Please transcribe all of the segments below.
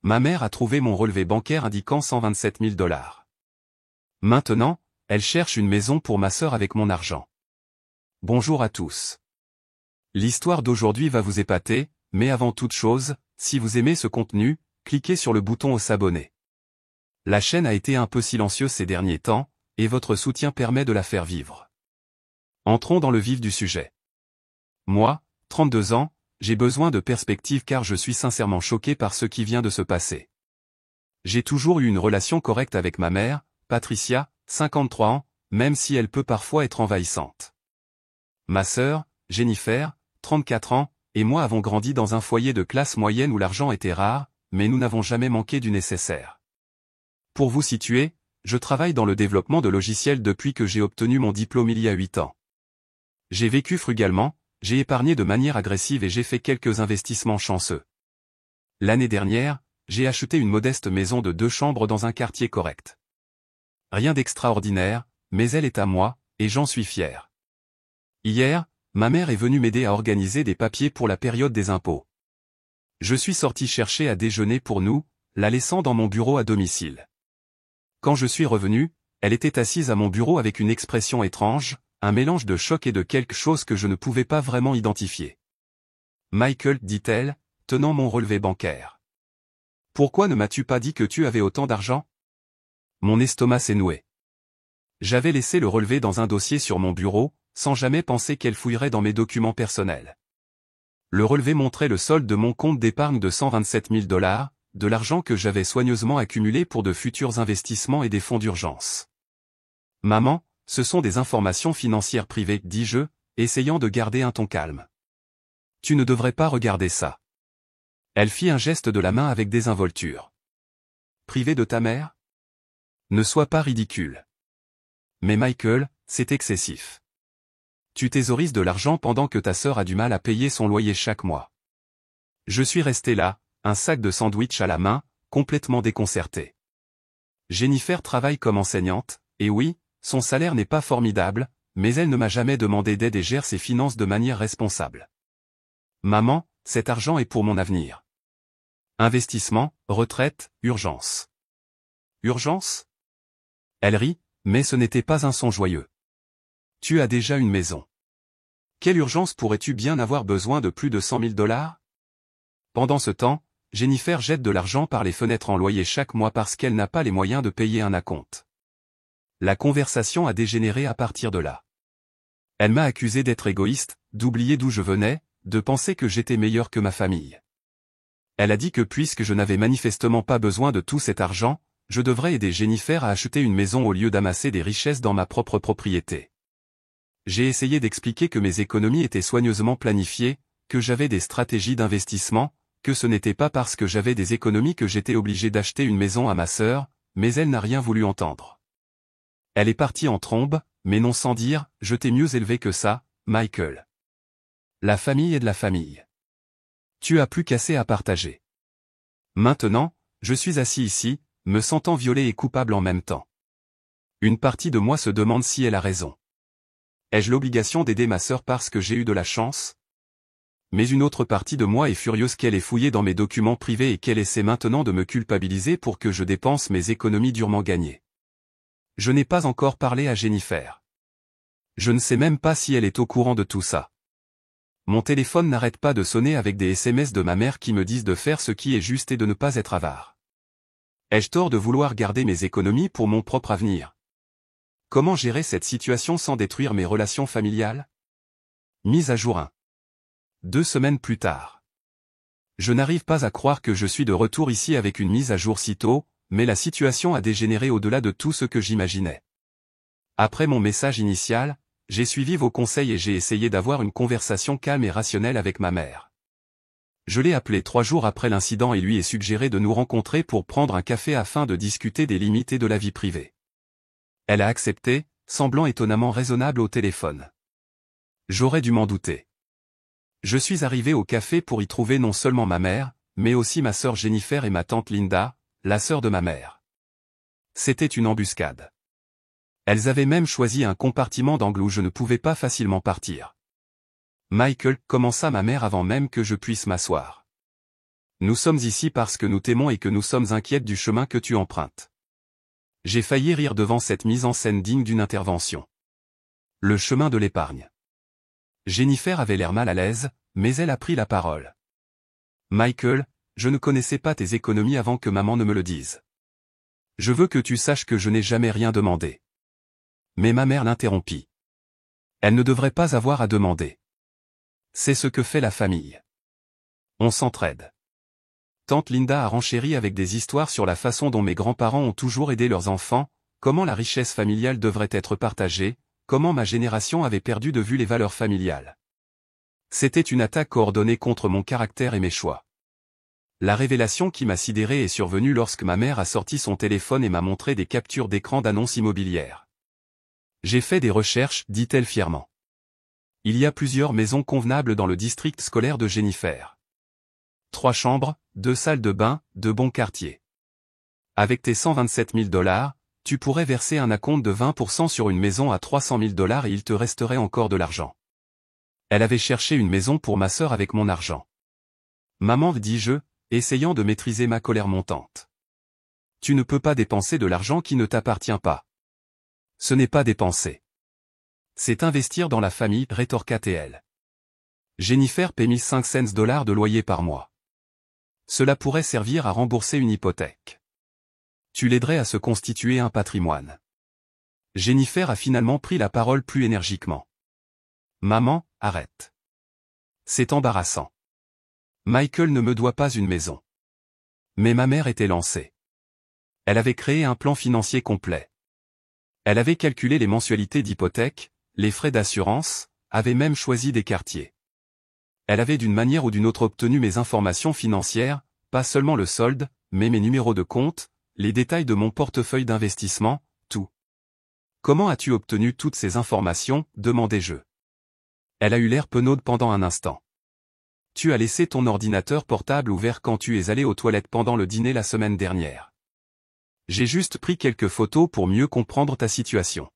Ma mère a trouvé mon relevé bancaire indiquant 127 000 $. Maintenant, elle cherche une maison pour ma sœur avec mon argent. Bonjour à tous. L'histoire d'aujourd'hui va vous épater, mais avant toute chose, si vous aimez ce contenu, cliquez sur le bouton s'abonner. La chaîne a été un peu silencieuse ces derniers temps, et votre soutien permet de la faire vivre. Entrons dans le vif du sujet. Moi, 32 ans, j'ai besoin de perspective car je suis sincèrement choqué par ce qui vient de se passer. J'ai toujours eu une relation correcte avec ma mère, Patricia, 53 ans, même si elle peut parfois être envahissante. Ma sœur, Jennifer, 34 ans, et moi avons grandi dans un foyer de classe moyenne où l'argent était rare, mais nous n'avons jamais manqué du nécessaire. Pour vous situer, je travaille dans le développement de logiciels depuis que j'ai obtenu mon diplôme il y a 8 ans. J'ai vécu frugalement, j'ai épargné de manière agressive et j'ai fait quelques investissements chanceux. L'année dernière, j'ai acheté une modeste maison de 2 chambres dans un quartier correct. Rien d'extraordinaire, mais elle est à moi, et j'en suis fier. Hier, ma mère est venue m'aider à organiser des papiers pour la période des impôts. Je suis sorti chercher à déjeuner pour nous, la laissant dans mon bureau à domicile. Quand je suis revenu, elle était assise à mon bureau avec une expression étrange, un mélange de choc et de quelque chose que je ne pouvais pas vraiment identifier. « Michael, dit-elle, tenant mon relevé bancaire. Pourquoi ne m'as-tu pas dit que tu avais autant d'argent ? » Mon estomac s'est noué. J'avais laissé le relevé dans un dossier sur mon bureau, sans jamais penser qu'elle fouillerait dans mes documents personnels. Le relevé montrait le solde de mon compte d'épargne de 127 000 $, de l'argent que j'avais soigneusement accumulé pour de futurs investissements et des fonds d'urgence. « Maman, ce sont des informations financières privées, dis-je, essayant de garder un ton calme. Tu ne devrais pas regarder ça. » Elle fit un geste de la main avec désinvolture. « Privé de ta mère ? Ne sois pas ridicule. » Mais Michael, c'est excessif. Tu thésaurises de l'argent pendant que ta sœur a du mal à payer son loyer chaque mois. Je suis resté là, un sac de sandwich à la main, complètement déconcerté. Jennifer travaille comme enseignante, et oui, son salaire n'est pas formidable, mais elle ne m'a jamais demandé d'aide et gère ses finances de manière responsable. Maman, cet argent est pour mon avenir. Investissement, retraite, urgence. Urgence ? Elle rit, mais ce n'était pas un son joyeux. Tu as déjà une maison. Quelle urgence pourrais-tu bien avoir besoin de plus de 100 000 $? Pendant ce temps, Jennifer jette de l'argent par les fenêtres en loyer chaque mois parce qu'elle n'a pas les moyens de payer un acompte. La conversation a dégénéré à partir de là. Elle m'a accusé d'être égoïste, d'oublier d'où je venais, de penser que j'étais meilleur que ma famille. Elle a dit que puisque je n'avais manifestement pas besoin de tout cet argent, je devrais aider Jennifer à acheter une maison au lieu d'amasser des richesses dans ma propre propriété. J'ai essayé d'expliquer que mes économies étaient soigneusement planifiées, que j'avais des stratégies d'investissement, que ce n'était pas parce que j'avais des économies que j'étais obligé d'acheter une maison à ma sœur, mais elle n'a rien voulu entendre. Elle est partie en trombe, mais non sans dire « Je t'ai mieux élevé que ça, Michael. » La famille est de la famille. Tu as plus qu'assez à partager. Maintenant, je suis assis ici, me sentant violé et coupable en même temps. Une partie de moi se demande si elle a raison. Ai-je l'obligation d'aider ma sœur parce que j'ai eu de la chance ? Mais une autre partie de moi est furieuse qu'elle ait fouillé dans mes documents privés et qu'elle essaie maintenant de me culpabiliser pour que je dépense mes économies durement gagnées. Je n'ai pas encore parlé à Jennifer. Je ne sais même pas si elle est au courant de tout ça. Mon téléphone n'arrête pas de sonner avec des SMS de ma mère qui me disent de faire ce qui est juste et de ne pas être avare. Ai-je tort de vouloir garder mes économies pour mon propre avenir ? Comment gérer cette situation sans détruire mes relations familiales ? Mise à jour 1. 2 semaines plus tard. Je n'arrive pas à croire que je suis de retour ici avec une mise à jour si tôt, mais la situation a dégénéré au-delà de tout ce que j'imaginais. Après mon message initial, j'ai suivi vos conseils et j'ai essayé d'avoir une conversation calme et rationnelle avec ma mère. Je l'ai appelée 3 jours après l'incident et lui ai suggéré de nous rencontrer pour prendre un café afin de discuter des limites et de la vie privée. Elle a accepté, semblant étonnamment raisonnable au téléphone. J'aurais dû m'en douter. Je suis arrivé au café pour y trouver non seulement ma mère, mais aussi ma sœur Jennifer et ma tante Linda, la sœur de ma mère. C'était une embuscade. Elles avaient même choisi un compartiment d'angle où je ne pouvais pas facilement partir. Michael, commença ma mère avant même que je puisse m'asseoir. Nous sommes ici parce que nous t'aimons et que nous sommes inquiètes du chemin que tu empruntes. J'ai failli rire devant cette mise en scène digne d'une intervention. Le chemin de l'épargne. Jennifer avait l'air mal à l'aise, mais elle a pris la parole. Michael, je ne connaissais pas tes économies avant que maman ne me le dise. Je veux que tu saches que je n'ai jamais rien demandé. Mais ma mère l'interrompit. Elle ne devrait pas avoir à demander. C'est ce que fait la famille. On s'entraide. Tante Linda a renchéri avec des histoires sur la façon dont mes grands-parents ont toujours aidé leurs enfants, comment la richesse familiale devrait être partagée, comment ma génération avait perdu de vue les valeurs familiales. C'était une attaque coordonnée contre mon caractère et mes choix. La révélation qui m'a sidéré est survenue lorsque ma mère a sorti son téléphone et m'a montré des captures d'écran d'annonces immobilières. J'ai fait des recherches, dit-elle fièrement. Il y a plusieurs maisons convenables dans le district scolaire de Jennifer. 3 chambres, 2 salles de bain, de bons quartiers. Avec tes 127 000 $, tu pourrais verser un acompte de 20% sur une maison à 300 000 $ et il te resterait encore de l'argent. Elle avait cherché une maison pour ma sœur avec mon argent. Maman, dis-je, essayant de maîtriser ma colère montante. Tu ne peux pas dépenser de l'argent qui ne t'appartient pas. Ce n'est pas dépenser. C'est investir dans la famille, rétorqua-t-elle. Jennifer paie 1500 $ de loyer par mois. Cela pourrait servir à rembourser une hypothèque. Tu l'aiderais à se constituer un patrimoine. Jennifer a finalement pris la parole plus énergiquement. Maman, arrête. C'est embarrassant. Michael ne me doit pas une maison. Mais ma mère était lancée. Elle avait créé un plan financier complet. Elle avait calculé les mensualités d'hypothèque, les frais d'assurance, avait même choisi des quartiers. Elle avait d'une manière ou d'une autre obtenu mes informations financières, pas seulement le solde, mais mes numéros de compte, les détails de mon portefeuille d'investissement, tout. Comment as-tu obtenu toutes ces informations, demandai-je. Elle a eu l'air penaude pendant un instant. Tu as laissé ton ordinateur portable ouvert quand tu es allé aux toilettes pendant le dîner la semaine dernière. J'ai juste pris quelques photos pour mieux comprendre ta situation.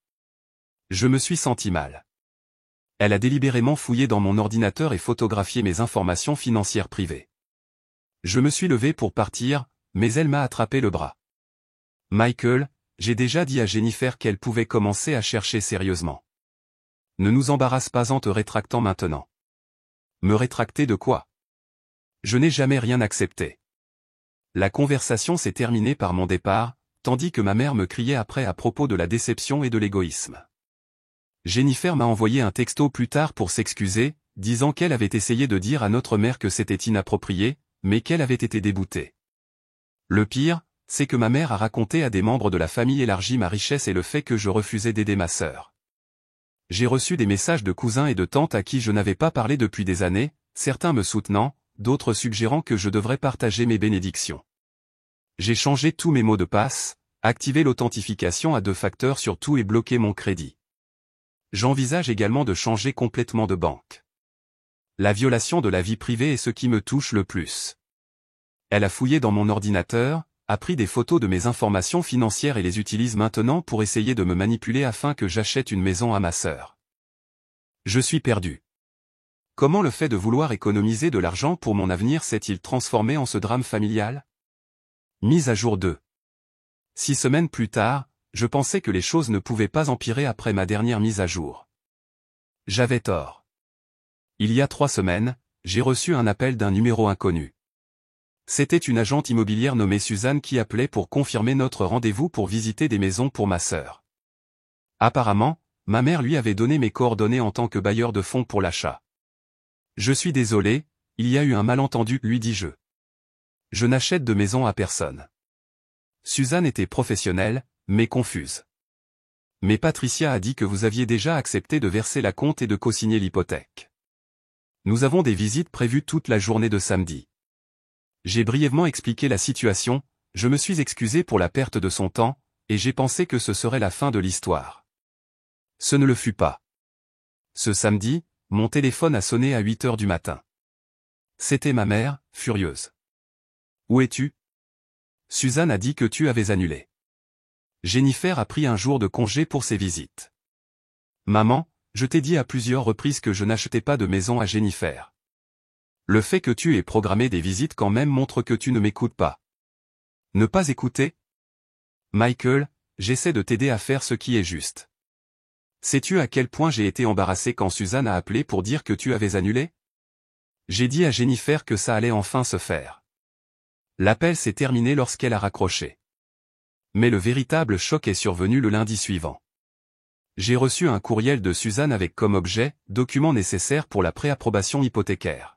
Je me suis senti mal. Elle a délibérément fouillé dans mon ordinateur et photographié mes informations financières privées. Je me suis levé pour partir, mais elle m'a attrapé le bras. Michael, j'ai déjà dit à Jennifer qu'elle pouvait commencer à chercher sérieusement. Ne nous embarrasse pas en te rétractant maintenant. Me rétracter de quoi? Je n'ai jamais rien accepté. La conversation s'est terminée par mon départ, tandis que ma mère me criait après à propos de la déception et de l'égoïsme. Jennifer m'a envoyé un texto plus tard pour s'excuser, disant qu'elle avait essayé de dire à notre mère que c'était inapproprié, mais qu'elle avait été déboutée. Le pire, c'est que ma mère a raconté à des membres de la famille élargie ma richesse et le fait que je refusais d'aider ma sœur. J'ai reçu des messages de cousins et de tantes à qui je n'avais pas parlé depuis des années, certains me soutenant, d'autres suggérant que je devrais partager mes bénédictions. J'ai changé tous mes mots de passe, activé l'authentification à 2 facteurs sur tout et bloqué mon crédit. J'envisage également de changer complètement de banque. La violation de la vie privée est ce qui me touche le plus. Elle a fouillé dans mon ordinateur, a pris des photos de mes informations financières et les utilise maintenant pour essayer de me manipuler afin que j'achète une maison à ma sœur. Je suis perdu. Comment le fait de vouloir économiser de l'argent pour mon avenir s'est-il transformé en ce drame familial? Mise à jour 2. 6 semaines plus tard, je pensais que les choses ne pouvaient pas empirer après ma dernière mise à jour. J'avais tort. Il y a 3 semaines, j'ai reçu un appel d'un numéro inconnu. C'était une agente immobilière nommée Suzanne qui appelait pour confirmer notre rendez-vous pour visiter des maisons pour ma sœur. Apparemment, ma mère lui avait donné mes coordonnées en tant que bailleur de fonds pour l'achat. Je suis désolé, il y a eu un malentendu, lui dis-je. Je n'achète de maison à personne. Suzanne était professionnelle, mais confuse. Mais Patricia a dit que vous aviez déjà accepté de verser la compte et de co-signer l'hypothèque. Nous avons des visites prévues toute la journée de samedi. J'ai brièvement expliqué la situation, je me suis excusé pour la perte de son temps, et j'ai pensé que ce serait la fin de l'histoire. Ce ne le fut pas. Ce samedi, mon téléphone a sonné à 8 heures du matin. C'était ma mère, furieuse. Où es-tu? Suzanne a dit que tu avais annulé. Jennifer a pris un jour de congé pour ses visites. Maman, je t'ai dit à plusieurs reprises que je n'achetais pas de maison à Jennifer. Le fait que tu aies programmé des visites quand même montre que tu ne m'écoutes pas. Ne pas écouter? Michael, j'essaie de t'aider à faire ce qui est juste. Sais-tu à quel point j'ai été embarrassé quand Suzanne a appelé pour dire que tu avais annulé? J'ai dit à Jennifer que ça allait enfin se faire. L'appel s'est terminé lorsqu'elle a raccroché. Mais le véritable choc est survenu le lundi suivant. J'ai reçu un courriel de Suzanne avec comme objet, documents nécessaires pour la préapprobation hypothécaire.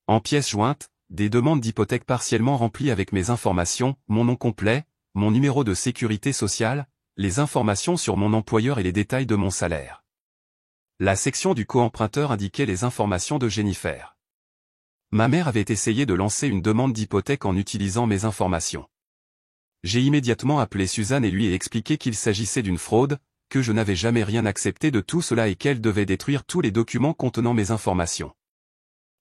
En pièces jointes, des demandes d'hypothèque partiellement remplies avec mes informations, mon nom complet, mon numéro de sécurité sociale, les informations sur mon employeur et les détails de mon salaire. La section du co-emprunteur indiquait les informations de Jennifer. Ma mère avait essayé de lancer une demande d'hypothèque en utilisant mes informations. J'ai immédiatement appelé Suzanne et lui ai expliqué qu'il s'agissait d'une fraude, que je n'avais jamais rien accepté de tout cela et qu'elle devait détruire tous les documents contenant mes informations.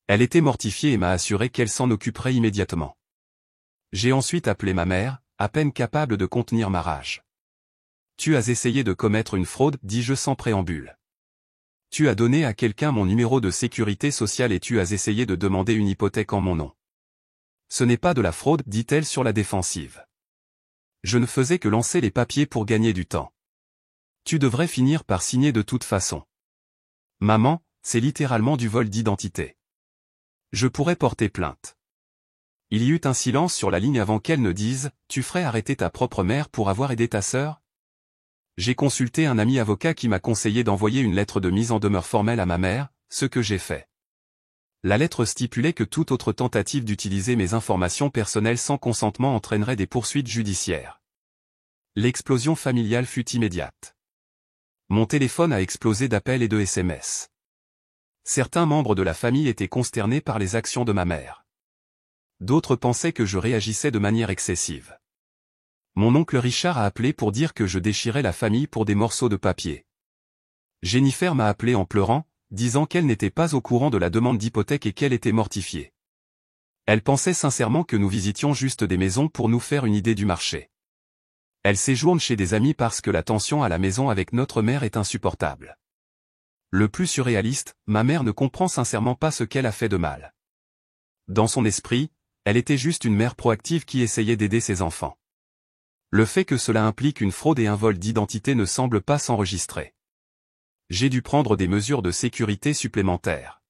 Elle était mortifiée et m'a assuré qu'elle s'en occuperait immédiatement. J'ai ensuite appelé ma mère, à peine capable de contenir ma rage. Tu as essayé de commettre une fraude, dis-je sans préambule. Tu as donné à quelqu'un mon numéro de sécurité sociale et tu as essayé de demander une hypothèque en mon nom. Ce n'est pas de la fraude, dit-elle sur la défensive. Je ne faisais que lancer les papiers pour gagner du temps. Tu devrais finir par signer de toute façon. Maman, c'est littéralement du vol d'identité. Je pourrais porter plainte. Il y eut un silence sur la ligne avant qu'elle ne dise « Tu ferais arrêter ta propre mère pour avoir aidé ta sœur ?» J'ai consulté un ami avocat qui m'a conseillé d'envoyer une lettre de mise en demeure formelle à ma mère, ce que j'ai fait. La lettre stipulait que toute autre tentative d'utiliser mes informations personnelles sans consentement entraînerait des poursuites judiciaires. L'explosion familiale fut immédiate. Mon téléphone a explosé d'appels et de SMS. Certains membres de la famille étaient consternés par les actions de ma mère. D'autres pensaient que je réagissais de manière excessive. Mon oncle Richard a appelé pour dire que je déchirais la famille pour des morceaux de papier. Jennifer m'a appelé en pleurant, disant qu'elle n'était pas au courant de la demande d'hypothèque et qu'elle était mortifiée. Elle pensait sincèrement que nous visitions juste des maisons pour nous faire une idée du marché. Elle séjourne chez des amis parce que la tension à la maison avec notre mère est insupportable. Le plus surréaliste, ma mère ne comprend sincèrement pas ce qu'elle a fait de mal. Dans son esprit, elle était juste une mère proactive qui essayait d'aider ses enfants. Le fait que cela implique une fraude et un vol d'identité ne semble pas s'enregistrer. J'ai dû prendre des mesures de sécurité supplémentaires.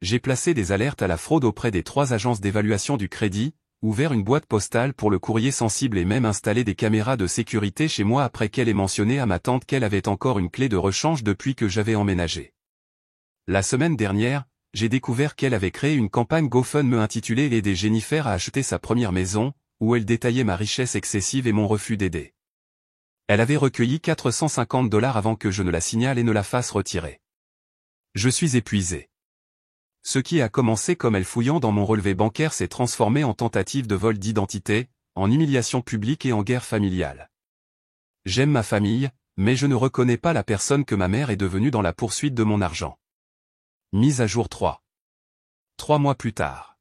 J'ai placé des alertes à la fraude auprès des 3 agences d'évaluation du crédit, ouvert une boîte postale pour le courrier sensible et même installé des caméras de sécurité chez moi après qu'elle ait mentionné à ma tante qu'elle avait encore une clé de rechange depuis que j'avais emménagé. La semaine dernière, j'ai découvert qu'elle avait créé une campagne GoFundMe intitulée « Aider Jennifer à acheter sa première maison », où elle détaillait ma richesse excessive et mon refus d'aider. Elle avait recueilli $450 avant que je ne la signale et ne la fasse retirer. Je suis épuisé. Ce qui a commencé comme elle fouillant dans mon relevé bancaire s'est transformé en tentative de vol d'identité, en humiliation publique et en guerre familiale. J'aime ma famille, mais je ne reconnais pas la personne que ma mère est devenue dans la poursuite de mon argent. Mise à jour 3. 3 mois plus tard.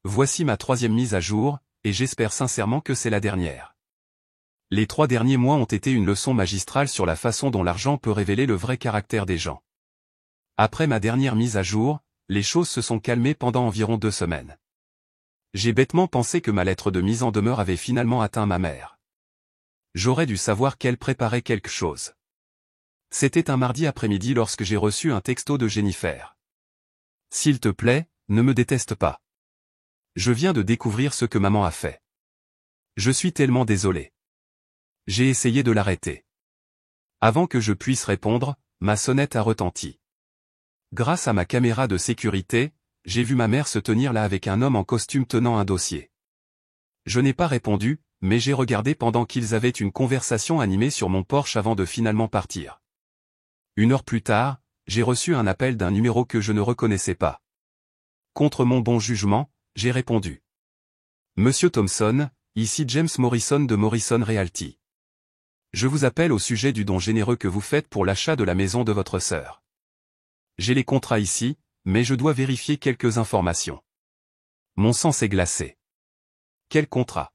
Voici ma 3e mise à jour, et j'espère sincèrement que c'est la dernière. Les 3 derniers mois ont été une leçon magistrale sur la façon dont l'argent peut révéler le vrai caractère des gens. Après ma dernière mise à jour, les choses se sont calmées pendant environ 2 semaines. J'ai bêtement pensé que ma lettre de mise en demeure avait finalement atteint ma mère. J'aurais dû savoir qu'elle préparait quelque chose. C'était un mardi après-midi lorsque j'ai reçu un texto de Jennifer. « S'il te plaît, ne me déteste pas. Je viens de découvrir ce que maman a fait. Je suis tellement désolé. J'ai essayé de l'arrêter. » Avant que je puisse répondre, ma sonnette a retenti. Grâce à ma caméra de sécurité, j'ai vu ma mère se tenir là avec un homme en costume tenant un dossier. Je n'ai pas répondu, mais j'ai regardé pendant qu'ils avaient une conversation animée sur mon Porsche avant de finalement partir. 1 heure plus tard, j'ai reçu un appel d'un numéro que je ne reconnaissais pas. Contre mon bon jugement, j'ai répondu. « Monsieur Thompson, ici James Morrison de Morrison Realty. Je vous appelle au sujet du don généreux que vous faites pour l'achat de la maison de votre sœur. J'ai les contrats ici, mais je dois vérifier quelques informations. » Mon sang s'est glacé. Quel contrat?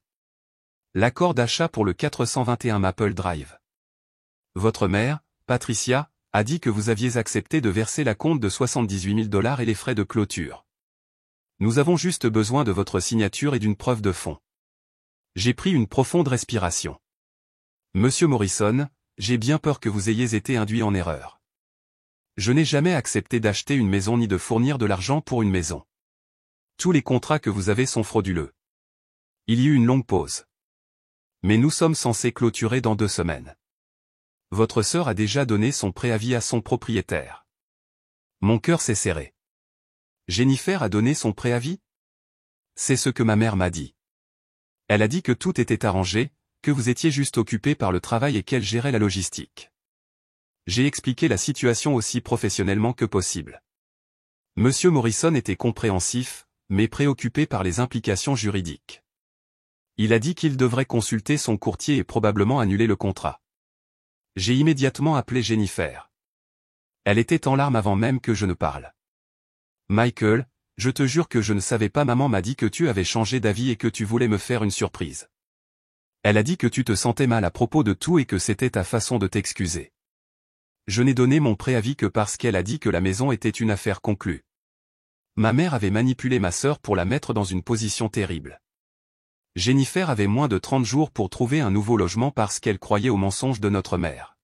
L'accord d'achat pour le 421 Maple Drive. Votre mère, Patricia, a dit que vous aviez accepté de verser l'acompte de $78 000 et les frais de clôture. Nous avons juste besoin de votre signature et d'une preuve de fonds. J'ai pris une profonde respiration. Monsieur Morrison, j'ai bien peur que vous ayez été induit en erreur. Je n'ai jamais accepté d'acheter une maison ni de fournir de l'argent pour une maison. Tous les contrats que vous avez sont frauduleux. Il y eut une longue pause. Mais nous sommes censés clôturer dans 2 semaines. Votre sœur a déjà donné son préavis à son propriétaire. Mon cœur s'est serré. Jennifer a donné son préavis? C'est ce que ma mère m'a dit. Elle a dit que tout était arrangé, que vous étiez juste occupé par le travail et qu'elle gérait la logistique. J'ai expliqué la situation aussi professionnellement que possible. Monsieur Morrison était compréhensif, mais préoccupé par les implications juridiques. Il a dit qu'il devrait consulter son courtier et probablement annuler le contrat. J'ai immédiatement appelé Jennifer. Elle était en larmes avant même que je ne parle. Michael, je te jure que je ne savais pas, maman m'a dit que tu avais changé d'avis et que tu voulais me faire une surprise. Elle a dit que tu te sentais mal à propos de tout et que c'était ta façon de t'excuser. Je n'ai donné mon préavis que parce qu'elle a dit que la maison était une affaire conclue. Ma mère avait manipulé ma sœur pour la mettre dans une position terrible. Jennifer avait moins de 30 jours pour trouver un nouveau logement parce qu'elle croyait aux mensonges de notre mère.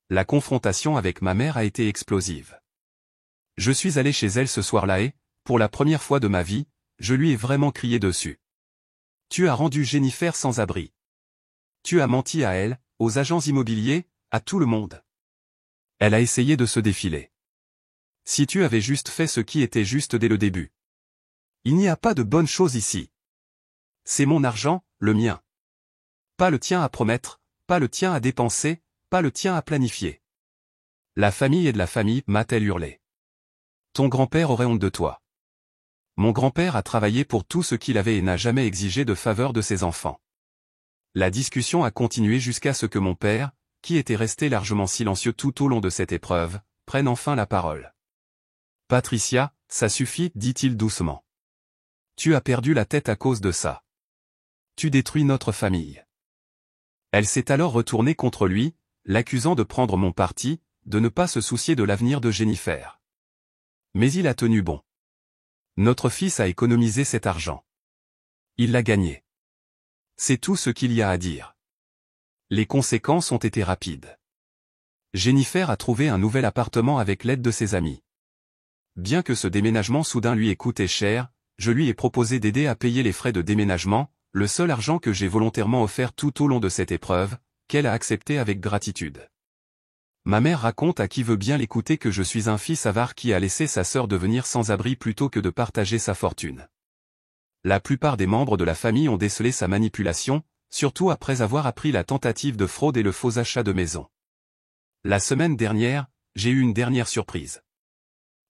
La confrontation avec ma mère a été explosive. Je suis allé chez elle ce soir-là et, pour la première fois de ma vie, je lui ai vraiment crié dessus. Tu as rendu Jennifer sans abri. Tu as menti à elle, aux agents immobiliers, à tout le monde. Elle a essayé de se défiler. Si tu avais juste fait ce qui était juste dès le début. Il n'y a pas de bonnes choses ici. C'est mon argent, le mien. Pas le tien à promettre, pas le tien à dépenser, pas le tien à planifier. La famille est de la famille, m'a-t-elle hurlé. Ton grand-père aurait honte de toi. Mon grand-père a travaillé pour tout ce qu'il avait et n'a jamais exigé de faveur de ses enfants. La discussion a continué jusqu'à ce que mon père, qui était resté largement silencieux tout au long de cette épreuve, prenne enfin la parole. Patricia, ça suffit, dit-il doucement. Tu as perdu la tête à cause de ça. Tu détruis notre famille. Elle s'est alors retournée contre lui, l'accusant de prendre mon parti, de ne pas se soucier de l'avenir de Jennifer. Mais il a tenu bon. Notre fils a économisé cet argent. Il l'a gagné. C'est tout ce qu'il y a à dire. Les conséquences ont été rapides. Jennifer a trouvé un nouvel appartement avec l'aide de ses amis. Bien que ce déménagement soudain lui ait coûté cher, je lui ai proposé d'aider à payer les frais de déménagement, le seul argent que j'ai volontairement offert tout au long de cette épreuve, qu'elle a accepté avec gratitude. Ma mère raconte à qui veut bien l'écouter que je suis un fils avare qui a laissé sa sœur devenir sans abri plutôt que de partager sa fortune. La plupart des membres de la famille ont décelé sa manipulation, surtout après avoir appris la tentative de fraude et le faux achat de maison. La semaine dernière, j'ai eu une dernière surprise.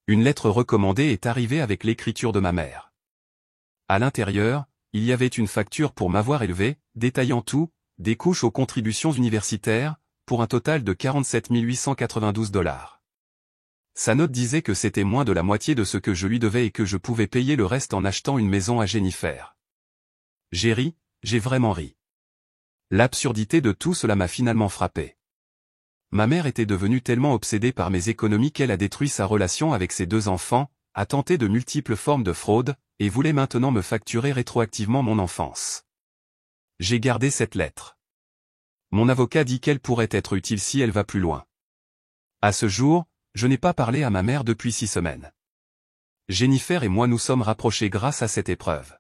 Une lettre recommandée est arrivée avec l'écriture de ma mère. À l'intérieur, il y avait une facture pour m'avoir élevé, détaillant tout, des couches aux contributions universitaires, pour un total de 47 892 $. Sa note disait que c'était moins de la moitié de ce que je lui devais et que je pouvais payer le reste en achetant une maison à Jennifer. J'ai ri, j'ai vraiment ri. L'absurdité de tout cela m'a finalement frappé. Ma mère était devenue tellement obsédée par mes économies qu'elle a détruit sa relation avec ses 2 enfants, a tenté de multiples formes de fraude, et voulait maintenant me facturer rétroactivement mon enfance. J'ai gardé cette lettre. Mon avocat dit qu'elle pourrait être utile si elle va plus loin. À ce jour, je n'ai pas parlé à ma mère depuis 6 semaines. Jennifer et moi nous sommes rapprochés grâce à cette épreuve.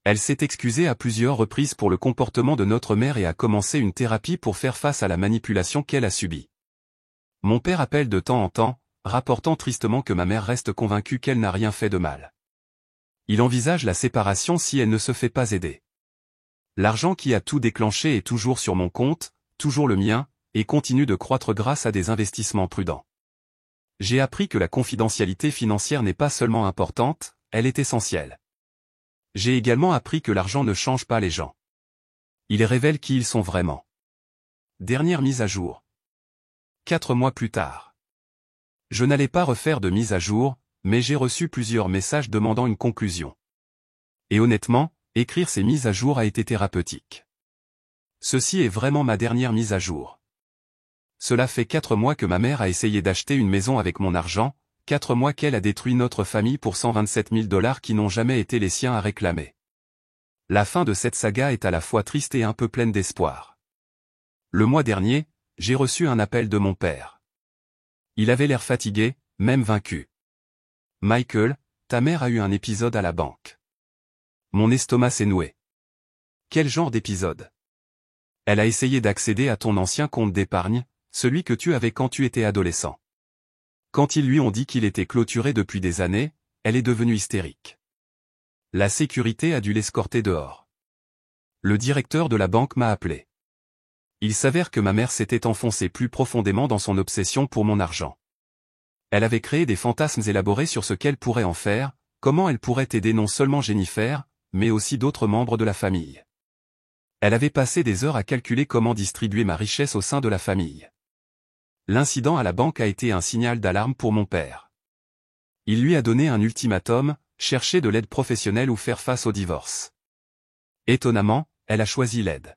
Elle s'est excusée à plusieurs reprises pour le comportement de notre mère et a commencé une thérapie pour faire face à la manipulation qu'elle a subie. Mon père appelle de temps en temps, rapportant tristement que ma mère reste convaincue qu'elle n'a rien fait de mal. Il envisage la séparation si elle ne se fait pas aider. L'argent qui a tout déclenché est toujours sur mon compte, toujours le mien, et continue de croître grâce à des investissements prudents. J'ai appris que la confidentialité financière n'est pas seulement importante, elle est essentielle. J'ai également appris que l'argent ne change pas les gens. Il révèle qui ils sont vraiment. Dernière mise à jour. 4 mois plus tard. Je n'allais pas refaire de mise à jour, mais j'ai reçu plusieurs messages demandant une conclusion. Et honnêtement, écrire ces mises à jour a été thérapeutique. Ceci est vraiment ma dernière mise à jour. Cela fait 4 mois que ma mère a essayé d'acheter une maison avec mon argent, 4 mois qu'elle a détruit notre famille pour 127 000 $ qui n'ont jamais été les siens à réclamer. La fin de cette saga est à la fois triste et un peu pleine d'espoir. Le mois dernier, j'ai reçu un appel de mon père. Il avait l'air fatigué, même vaincu. Michael, ta mère a eu un épisode à la banque. Mon estomac s'est noué. Quel genre d'épisode? Elle a essayé d'accéder à ton ancien compte d'épargne, celui que tu avais quand tu étais adolescent. Quand ils lui ont dit qu'il était clôturé depuis des années, elle est devenue hystérique. La sécurité a dû l'escorter dehors. Le directeur de la banque m'a appelé. Il s'avère que ma mère s'était enfoncée plus profondément dans son obsession pour mon argent. Elle avait créé des fantasmes élaborés sur ce qu'elle pourrait en faire, comment elle pourrait aider non seulement Jennifer, mais aussi d'autres membres de la famille. Elle avait passé des heures à calculer comment distribuer ma richesse au sein de la famille. L'incident à la banque a été un signal d'alarme pour mon père. Il lui a donné un ultimatum, chercher de l'aide professionnelle ou faire face au divorce. Étonnamment, elle a choisi l'aide.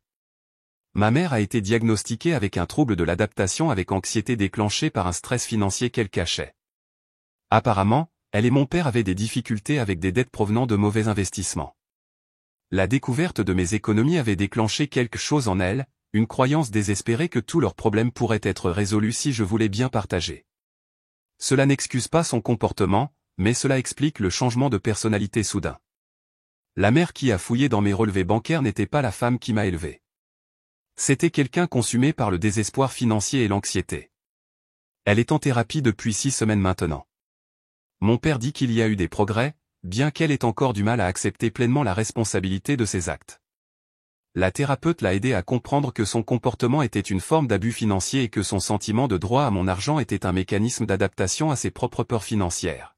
Ma mère a été diagnostiquée avec un trouble de l'adaptation avec anxiété déclenchée par un stress financier qu'elle cachait. Apparemment, elle et mon père avaient des difficultés avec des dettes provenant de mauvais investissements. La découverte de mes économies avait déclenché quelque chose en elle, une croyance désespérée que tous leurs problèmes pourraient être résolus si je voulais bien partager. Cela n'excuse pas son comportement, mais cela explique le changement de personnalité soudain. La mère qui a fouillé dans mes relevés bancaires n'était pas la femme qui m'a élevé. C'était quelqu'un consumé par le désespoir financier et l'anxiété. Elle est en thérapie depuis 6 semaines maintenant. Mon père dit qu'il y a eu des progrès, bien qu'elle ait encore du mal à accepter pleinement la responsabilité de ses actes. La thérapeute l'a aidé à comprendre que son comportement était une forme d'abus financier et que son sentiment de droit à mon argent était un mécanisme d'adaptation à ses propres peurs financières.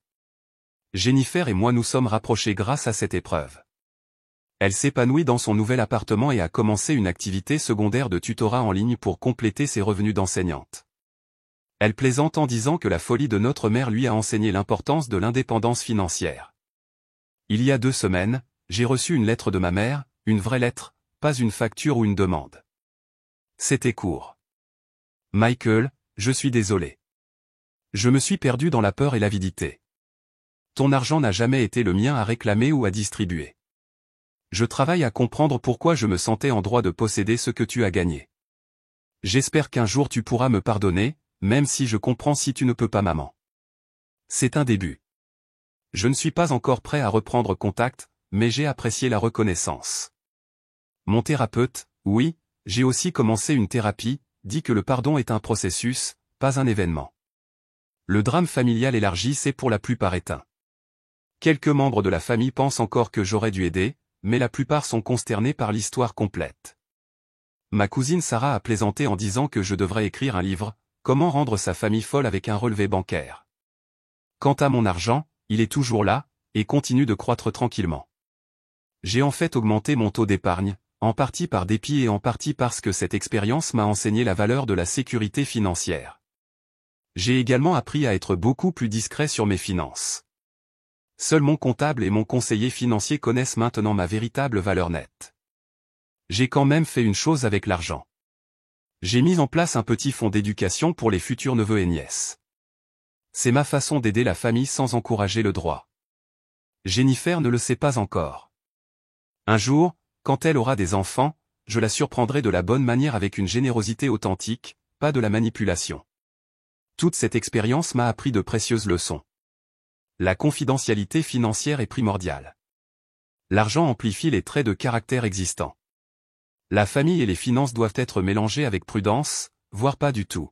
Jennifer et moi nous sommes rapprochés grâce à cette épreuve. Elle s'épanouit dans son nouvel appartement et a commencé une activité secondaire de tutorat en ligne pour compléter ses revenus d'enseignante. Elle plaisante en disant que la folie de notre mère lui a enseigné l'importance de l'indépendance financière. Il y a 2 semaines, j'ai reçu une lettre de ma mère, une vraie lettre, pas une facture ou une demande. C'était court. Michael, je suis désolé. Je me suis perdu dans la peur et l'avidité. Ton argent n'a jamais été le mien à réclamer ou à distribuer. Je travaille à comprendre pourquoi je me sentais en droit de posséder ce que tu as gagné. J'espère qu'un jour tu pourras me pardonner, même si je comprends si tu ne peux pas maman. C'est un début. Je ne suis pas encore prêt à reprendre contact, mais j'ai apprécié la reconnaissance. Mon thérapeute, oui, j'ai aussi commencé une thérapie, dit que le pardon est un processus, pas un événement. Le drame familial élargi s'est pour la plupart éteint. Quelques membres de la famille pensent encore que j'aurais dû aider, mais la plupart sont consternés par l'histoire complète. Ma cousine Sarah a plaisanté en disant que je devrais écrire un livre, Comment rendre sa famille folle avec un relevé bancaire. Quant à mon argent, il est toujours là, et continue de croître tranquillement. J'ai en fait augmenté mon taux d'épargne, en partie par dépit et en partie parce que cette expérience m'a enseigné la valeur de la sécurité financière. J'ai également appris à être beaucoup plus discret sur mes finances. Seul mon comptable et mon conseiller financier connaissent maintenant ma véritable valeur nette. J'ai quand même fait une chose avec l'argent. J'ai mis en place un petit fonds d'éducation pour les futurs neveux et nièces. C'est ma façon d'aider la famille sans encourager le droit. Jennifer ne le sait pas encore. Un jour, quand elle aura des enfants, je la surprendrai de la bonne manière avec une générosité authentique, pas de la manipulation. Toute cette expérience m'a appris de précieuses leçons. La confidentialité financière est primordiale. L'argent amplifie les traits de caractère existants. La famille et les finances doivent être mélangées avec prudence, voire pas du tout.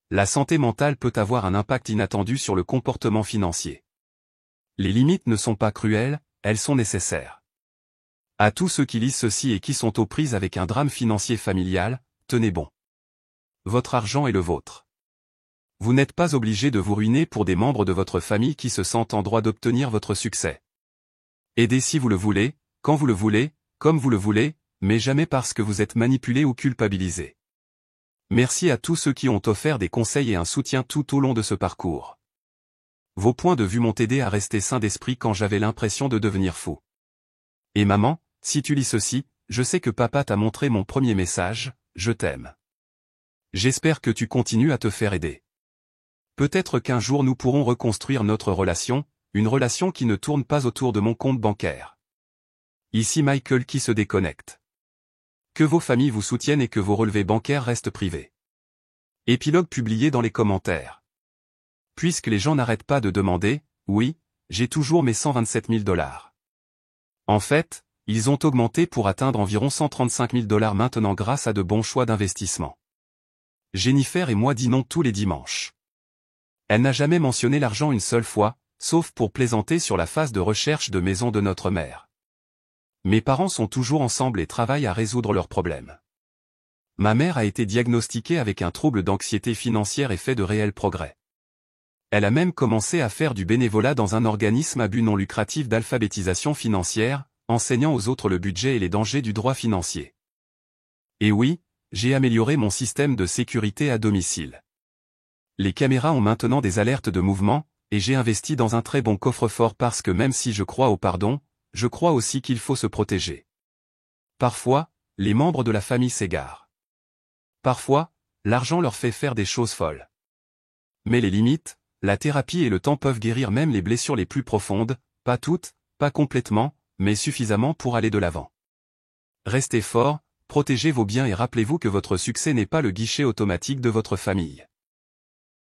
La santé mentale peut avoir un impact inattendu sur le comportement financier. Les limites ne sont pas cruelles, elles sont nécessaires. À tous ceux qui lisent ceci et qui sont aux prises avec un drame financier familial, tenez bon. Votre argent est le vôtre. Vous n'êtes pas obligé de vous ruiner pour des membres de votre famille qui se sentent en droit d'obtenir votre succès. Aidez si vous le voulez, quand vous le voulez, comme vous le voulez, mais jamais parce que vous êtes manipulé ou culpabilisé. Merci à tous ceux qui ont offert des conseils et un soutien tout au long de ce parcours. Vos points de vue m'ont aidé à rester sain d'esprit quand j'avais l'impression de devenir fou. Et maman, si tu lis ceci, je sais que papa t'a montré mon premier message, je t'aime. J'espère que tu continues à te faire aider. Peut-être qu'un jour nous pourrons reconstruire notre relation, une relation qui ne tourne pas autour de mon compte bancaire. Ici Michael qui se déconnecte. Que vos familles vous soutiennent et que vos relevés bancaires restent privés. Épilogue publié dans les commentaires. Puisque les gens n'arrêtent pas de demander, oui, j'ai toujours mes 127 000 $. En fait, ils ont augmenté pour atteindre environ 135 000 $ maintenant grâce à de bons choix d'investissement. Jennifer et moi dînons tous les dimanches. Elle n'a jamais mentionné l'argent une seule fois, sauf pour plaisanter sur la phase de recherche de maison de notre mère. Mes parents sont toujours ensemble et travaillent à résoudre leurs problèmes. Ma mère a été diagnostiquée avec un trouble d'anxiété financière et fait de réels progrès. Elle a même commencé à faire du bénévolat dans un organisme à but non lucratif d'alphabétisation financière, enseignant aux autres le budget et les dangers du droit financier. Et oui, j'ai amélioré mon système de sécurité à domicile. Les caméras ont maintenant des alertes de mouvement, et j'ai investi dans un très bon coffre-fort parce que même si je crois au pardon, je crois aussi qu'il faut se protéger. Parfois, les membres de la famille s'égarent. Parfois, l'argent leur fait faire des choses folles. Mais les limites, la thérapie et le temps peuvent guérir même les blessures les plus profondes, pas toutes, pas complètement, mais suffisamment pour aller de l'avant. Restez fort, protégez vos biens et rappelez-vous que votre succès n'est pas le guichet automatique de votre famille.